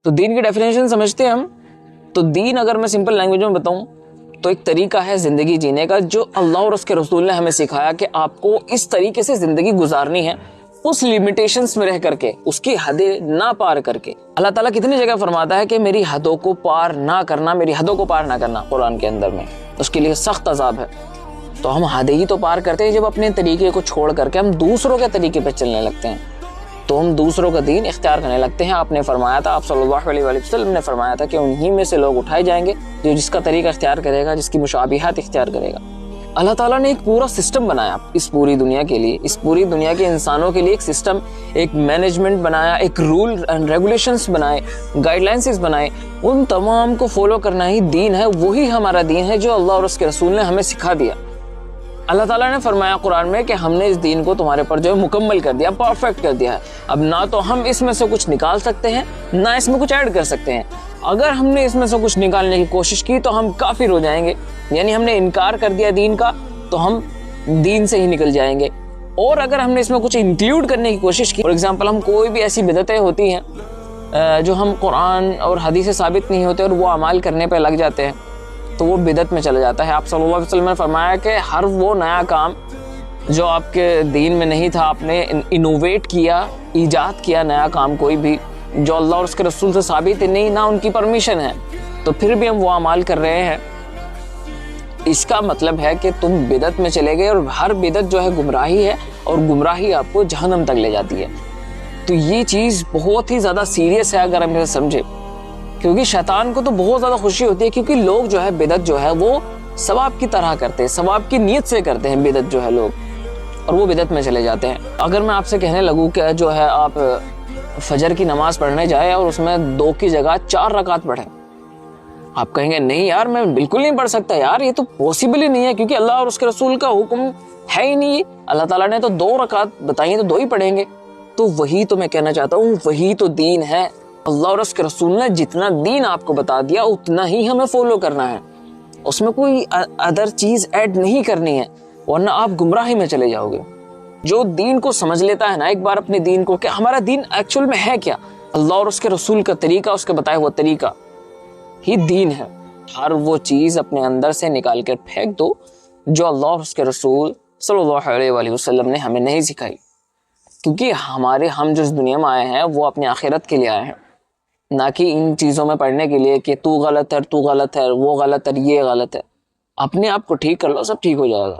تو دین کی ڈیفینیشن سمجھتے ہیں ہم. تو دین اگر میں سمپل لینگویج میں بتاؤں تو ایک طریقہ ہے زندگی جینے کا جو اللہ اور اس کے رسول نے ہمیں سکھایا کہ آپ کو اس طریقے سے زندگی گزارنی ہے, اس لیمیٹیشنز میں رہ کر کے, اس کی حدیں نہ پار کر کے. اللہ تعالیٰ کتنی جگہ فرماتا ہے کہ میری حدوں کو پار نہ کرنا, میری حدوں کو پار نہ کرنا. قرآن کے اندر میں اس کے لیے سخت عذاب ہے. تو ہم حدیں ہی تو پار کرتے ہیں جب اپنے طریقے کو چھوڑ کر کے ہم دوسروں کے طریقے پہ چلنے لگتے ہیں, تو ہم دوسروں کا دین اختیار کرنے لگتے ہیں. آپ نے فرمایا تھا, آپ صلی اللہ علیہ وآلہ وسلم نے فرمایا تھا کہ انہی میں سے لوگ اٹھائے جائیں گے جو جس کا طریقہ اختیار کرے گا, جس کی مشابہات اختیار کرے گا. اللہ تعالیٰ نے ایک پورا سسٹم بنایا اس پوری دنیا کے لیے, اس پوری دنیا کے انسانوں کے لیے ایک سسٹم, ایک مینجمنٹ بنایا, ایک رول اینڈ ریگولیشنز بنائے, گائیڈ لائنز بنائے. ان تمام کو فالو کرنا ہی دین ہے. وہی ہمارا دین ہے جو اللہ اور اس کے رسول نے ہمیں سکھا دیا. اللہ تعالیٰ نے فرمایا قرآن میں کہ ہم نے اس دین کو تمہارے پر جو ہے مکمل کر دیا, پرفیکٹ کر دیا ہے. اب نہ تو ہم اس میں سے کچھ نکال سکتے ہیں, نہ اس میں کچھ ایڈ کر سکتے ہیں. اگر ہم نے اس میں سے کچھ نکالنے کی کوشش کی تو ہم کافر ہو جائیں گے, یعنی ہم نے انکار کر دیا دین کا, تو ہم دین سے ہی نکل جائیں گے. اور اگر ہم نے اس میں کچھ انکلیوڈ کرنے کی کوشش کی, فار ایگزامپل ہم کوئی بھی ایسی بدعتیں ہوتی ہیں جو ہم قرآن اور حدیث سے ثابت نہیں ہوتے اور وہ اعمال کرنے پہ لگ جاتے ہیں, تو وہ بدعت میں چلا جاتا ہے. آپ صلی اللہ علیہ وسلم نے فرمایا کہ ہر وہ نیا کام جو آپ کے دین میں نہیں تھا, آپ نے انوویٹ کیا, ایجاد کیا نیا کام کوئی بھی جو اللہ اور اس کے رسول سے ثابت نہیں, نہ ان کی پرمیشن ہے, تو پھر بھی ہم وہ اعمال کر رہے ہیں. اس کا مطلب ہے کہ تم بدعت میں چلے گئے, اور ہر بدعت جو ہے گمراہی ہے, اور گمراہی آپ کو جہنم تک لے جاتی ہے. تو یہ چیز بہت ہی زیادہ سیریس ہے اگر ہم اسے سمجھے, کیونکہ شیطان کو تو بہت زیادہ خوشی ہوتی ہے, کیونکہ لوگ جو ہے بدعت جو ہے وہ ثواب کی طرح کرتے ہیں, ثواب کی نیت سے کرتے ہیں بدعت جو ہے لوگ, اور وہ بدعت میں چلے جاتے ہیں. اگر میں آپ سے کہنے لگوں کہ جو ہے آپ فجر کی نماز پڑھنے جائیں اور اس میں 2 کی جگہ 4 رکعت پڑھیں, آپ کہیں گے نہیں یار میں بالکل نہیں پڑھ سکتا یار, یہ تو پاسبل ہی نہیں ہے, کیونکہ اللہ اور اس کے رسول کا حکم ہے ہی نہیں. اللہ تعالیٰ نے تو 2 رکعت بتائی, تو 2 ہی پڑھیں گے. تو وہی تو میں کہنا چاہتا ہوں, وہی تو دین ہے. اللہ اور اس کے رسول نے جتنا دین آپ کو بتا دیا اتنا ہی ہمیں فالو کرنا ہے, اس میں کوئی ادر چیز ایڈ نہیں کرنی ہے, ورنہ آپ گمراہی میں چلے جاؤ گے. جو دین کو سمجھ لیتا ہے نا ایک بار اپنے دین کو کہ ہمارا دین ایکچوئل میں ہے کیا, اللہ اور اس کے رسول کا طریقہ, اس کے بتایا ہوا طریقہ ہی دین ہے. ہر وہ چیز اپنے اندر سے نکال کر پھینک دو جو اللہ اور اس کے رسول صلی اللہ علیہ وآلہ وسلم نے ہمیں نہیں سکھائی, کیونکہ ہم جو اس دنیا میں آئے ہیں وہ اپنی آخرت کے لیے آئے ہیں, نہ کہ ان چیزوں میں پڑھنے کے لیے کہ تو غلط ہے, تو غلط ہے, وہ غلط ہے, یہ غلط ہے. اپنے آپ کو ٹھیک کر لو, سب ٹھیک ہو جائے گا.